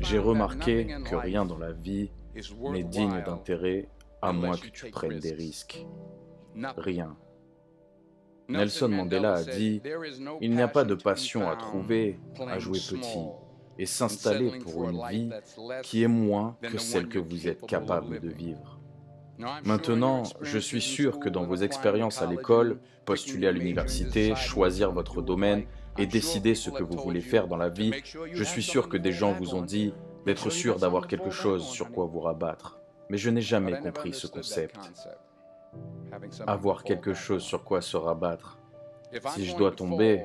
J'ai remarqué que rien dans la vie n'est digne d'intérêt à moins que tu prennes des risques. Rien. Nelson Mandela a dit, il n'y a pas de passion à trouver à jouer petit et s'installer pour une vie qui est moins que celle que vous êtes capable de vivre. Maintenant, je suis sûr que dans vos expériences à l'école, postuler à l'université, choisir votre domaine et décider ce que vous voulez faire dans la vie, je suis sûr que des gens vous ont dit d'être sûr d'avoir quelque chose sur quoi vous rabattre. Mais je n'ai jamais compris ce concept. Avoir quelque chose sur quoi se rabattre. Si je dois tomber,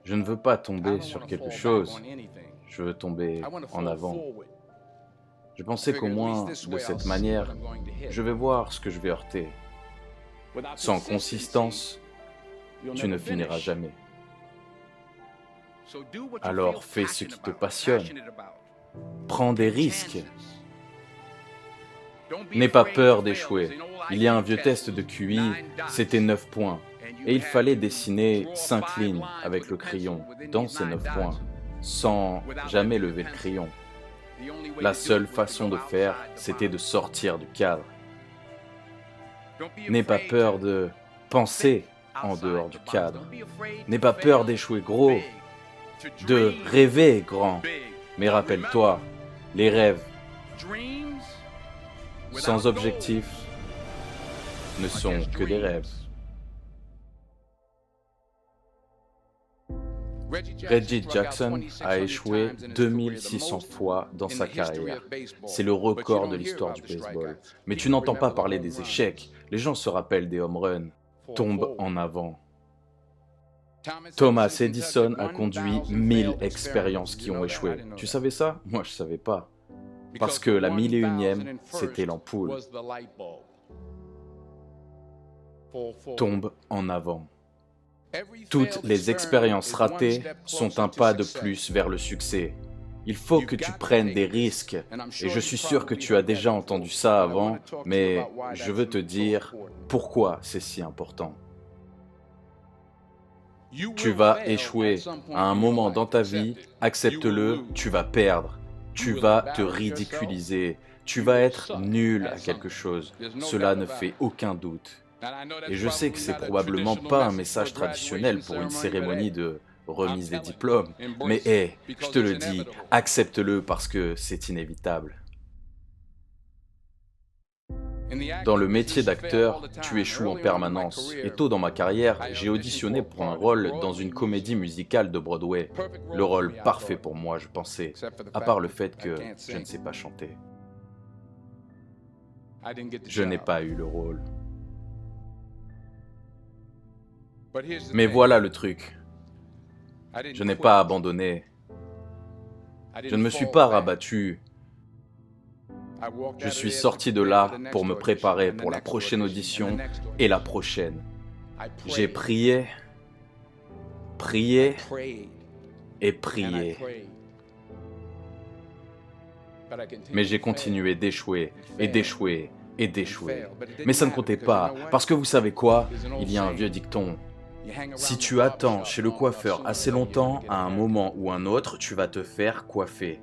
je ne veux pas tomber sur quelque chose, je veux tomber en avant. Je pensais qu'au moins, de cette manière, je vais voir ce que je vais heurter. Sans consistance, tu ne finiras jamais. Alors fais ce qui te passionne. Prends des risques. N'aie pas peur d'échouer. Il y a un vieux test de QI, c'était 9 points. Et il fallait dessiner 5 lignes avec le crayon dans ces 9 points, sans jamais lever le crayon. La seule façon de faire, c'était de sortir du cadre. N'aie pas peur de penser en dehors du cadre. N'aie pas peur d'échouer gros, de rêver grand. Mais rappelle-toi, les rêves sans objectif ne sont que des rêves. Reggie Jackson a échoué 2600 fois dans sa carrière. C'est le record de l'histoire du baseball. Mais tu n'entends pas parler des échecs. Les gens se rappellent des home runs. Tombe en avant. Thomas Edison a conduit 1000 expériences qui ont échoué. Tu savais ça? Moi, je ne savais pas. Parce que la 1001e, c'était l'ampoule. Tombe en avant. Toutes les expériences ratées sont un pas de plus vers le succès. Il faut que tu prennes des risques. Et je suis sûr que tu as déjà entendu ça avant, mais je veux te dire pourquoi c'est si important. Tu vas échouer à un moment dans ta vie, accepte-le, tu vas perdre. Tu vas te ridiculiser. Tu vas être nul à quelque chose. Cela ne fait aucun doute. Et je sais que c'est probablement pas un message traditionnel pour une cérémonie de remise des diplômes, mais je te le dis, accepte-le parce que c'est inévitable. Dans le métier d'acteur, tu échoues en permanence. Et tôt dans ma carrière, j'ai auditionné pour un rôle dans une comédie musicale de Broadway. Le rôle parfait pour moi, je pensais, à part le fait que je ne sais pas chanter. Je n'ai pas eu le rôle. Mais voilà le truc. Je n'ai pas abandonné. Je ne me suis pas rabattu. Je suis sorti de là pour me préparer pour la prochaine audition et la prochaine. J'ai prié, prié et prié. Mais j'ai continué d'échouer et d'échouer et d'échouer. Mais ça ne comptait pas, parce que vous savez quoi? Il y a un vieux dicton. Si tu attends chez le coiffeur assez longtemps, à un moment ou un autre, tu vas te faire coiffer.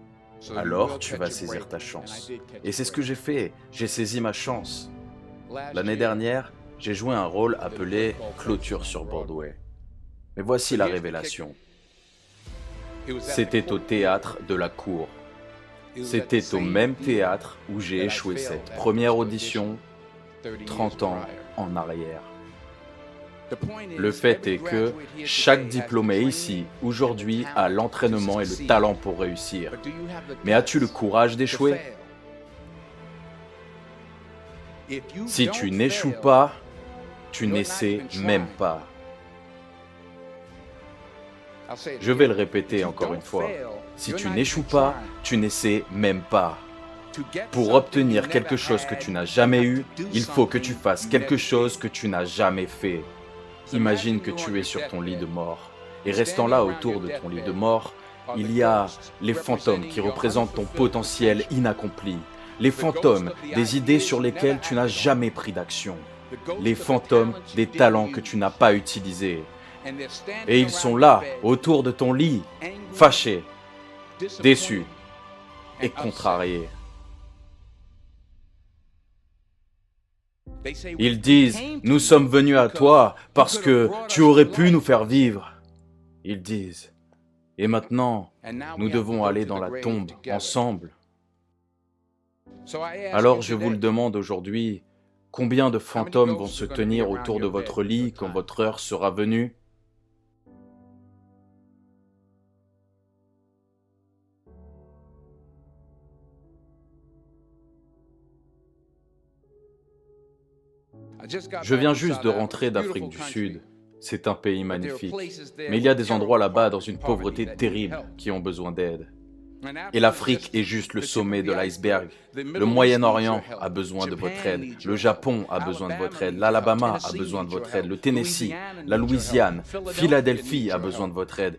Alors tu vas saisir ta chance. Et c'est ce que j'ai fait, j'ai saisi ma chance. L'année dernière, j'ai joué un rôle appelé Clôture sur Broadway. Mais voici la révélation. C'était au théâtre de la Cour. C'était au même théâtre où j'ai échoué cette première audition 30 ans en arrière. Le fait est que chaque diplômé ici, aujourd'hui, a l'entraînement et le talent pour réussir. Mais as-tu le courage d'échouer? Si tu n'échoues pas, tu n'essaies même pas. Je vais le répéter encore une fois. Si tu n'échoues pas, tu n'essaies même pas. Pour obtenir quelque chose que tu n'as jamais eu, il faut que tu fasses quelque chose que tu n'as jamais fait. Imagine que tu es sur ton lit de mort. Et restant là autour de ton lit de mort, il y a les fantômes qui représentent ton potentiel inaccompli. Les fantômes des idées sur lesquelles tu n'as jamais pris d'action. Les fantômes des talents que tu n'as pas utilisés. Et ils sont là, autour de ton lit, fâchés, déçus. et contrarié. Ils disent, nous sommes venus à toi parce que tu aurais pu nous faire vivre. Ils disent, et maintenant, nous devons aller dans la tombe ensemble. Alors je vous le demande aujourd'hui, combien de fantômes vont se tenir autour de votre lit quand votre heure sera venue? Je viens juste de rentrer d'Afrique du Sud. C'est un pays magnifique. Mais il y a des endroits là-bas dans une pauvreté terrible qui ont besoin d'aide. Et l'Afrique est juste le sommet de l'iceberg. Le Moyen-Orient a besoin de votre aide. Le Japon a besoin de votre aide. L'Alabama a besoin de votre aide. Le Tennessee, la Louisiane, Philadelphie a besoin de votre aide.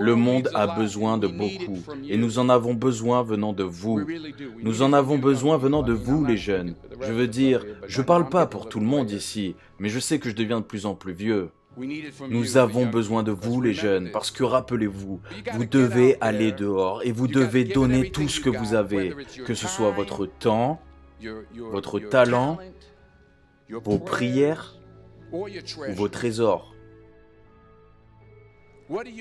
Le monde a besoin de beaucoup, et nous en avons besoin venant de vous. Nous en avons besoin venant de vous, les jeunes. Je veux dire, je ne parle pas pour tout le monde ici, mais je sais que je deviens de plus en plus vieux. Nous avons besoin de vous, les jeunes, parce que rappelez-vous, vous devez aller dehors et vous devez donner tout ce que vous avez, que ce soit votre temps, votre talent, vos prières ou vos trésors.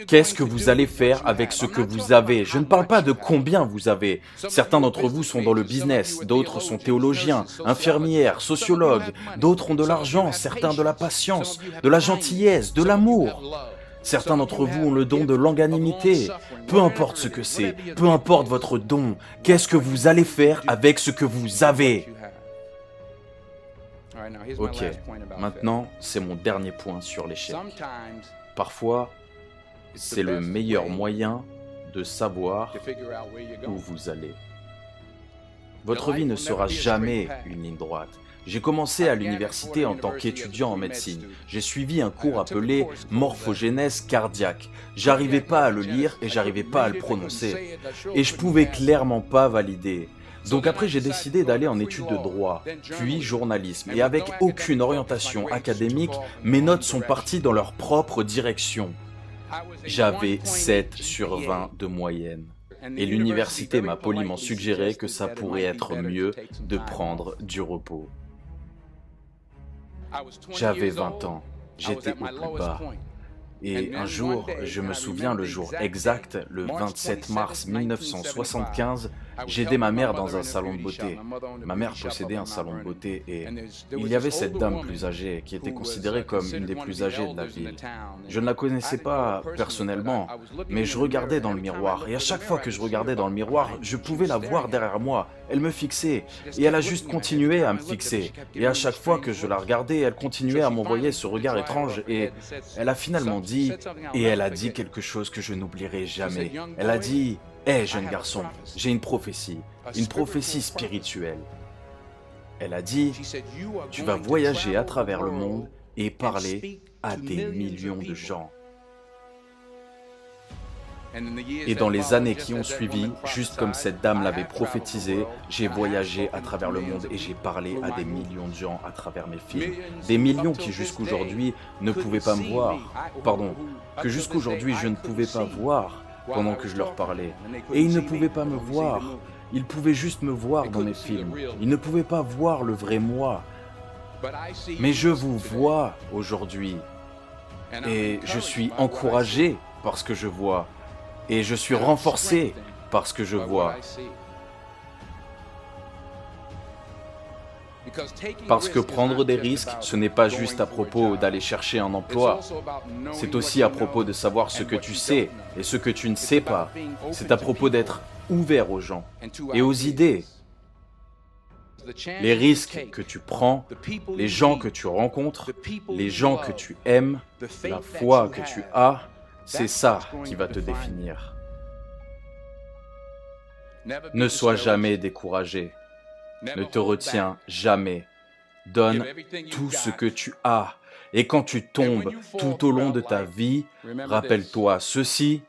Qu'est-ce que vous allez faire avec ce que vous avez? Je ne parle pas de combien vous avez. Certains d'entre vous sont dans le business, d'autres sont théologiens, infirmières, sociologues, d'autres ont de l'argent, certains de la patience, de la gentillesse, de l'amour. Certains d'entre vous ont le don de longanimité. Peu importe ce que c'est, peu importe votre don, qu'est-ce que vous allez faire avec ce que vous avez? Ok, maintenant, c'est mon dernier point sur l'échec. Parfois, c'est le meilleur moyen de savoir où vous allez. Votre vie ne sera jamais une ligne droite. J'ai commencé à l'université en tant qu'étudiant en médecine. J'ai suivi un cours appelé morphogénèse cardiaque. J'arrivais pas à le lire et j'arrivais pas à le prononcer. Et je pouvais clairement pas valider. Donc après j'ai décidé d'aller en études de droit, puis journalisme. Et avec aucune orientation académique, mes notes sont parties dans leur propre direction. J'avais 7 sur 20 de moyenne. Et l'université m'a poliment suggéré que ça pourrait être mieux de prendre du repos. J'avais 20 ans, j'étais au plus bas. Et un jour, je me souviens le jour exact, le 27 mars 1975, j'ai aidé ma mère dans un salon de beauté. Ma mère possédait un salon de beauté et il y avait cette dame plus âgée qui était considérée comme une des plus âgées de la ville. Je ne la connaissais pas personnellement, mais je regardais dans le miroir et à chaque fois que je regardais dans le miroir, je pouvais la voir derrière moi. Elle me fixait et elle a juste continué à me fixer. Et à chaque fois que je la regardais, elle continuait à m'envoyer ce regard étrange et elle a finalement dit, et elle a dit quelque chose que je n'oublierai jamais. Elle a dit, « Hé, jeune garçon, j'ai une prophétie spirituelle. » Elle a dit, « Tu vas voyager à travers le monde et parler à des millions de gens. » Et dans les années qui ont suivi, juste comme cette dame l'avait prophétisé, j'ai voyagé à travers le monde et j'ai parlé à des millions de gens à travers mes films. Des millions qui jusqu'aujourd'hui ne pouvaient pas me voir. Pardon, que jusqu'aujourd'hui je ne pouvais pas voir pendant que je leur parlais. Et ils ne pouvaient pas me voir. Ils pouvaient juste me voir dans mes films. Ils ne pouvaient pas voir le vrai moi. Mais je vous vois aujourd'hui. Et je suis encouragé par ce que je vois. Et je suis renforcé par ce que je vois. Parce que prendre des risques, ce n'est pas juste à propos d'aller chercher un emploi. C'est aussi à propos de savoir ce que tu sais et ce que tu ne sais pas. C'est à propos d'être ouvert aux gens et aux idées. Les risques que tu prends, les gens que tu rencontres, les gens que tu aimes, la foi que tu as, c'est ça qui va te définir. Ne sois jamais découragé. Ne te retiens jamais. Donne tout ce que tu as. Et quand tu tombes tout au long de ta vie, rappelle-toi ceci,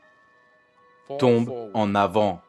tombe en avant.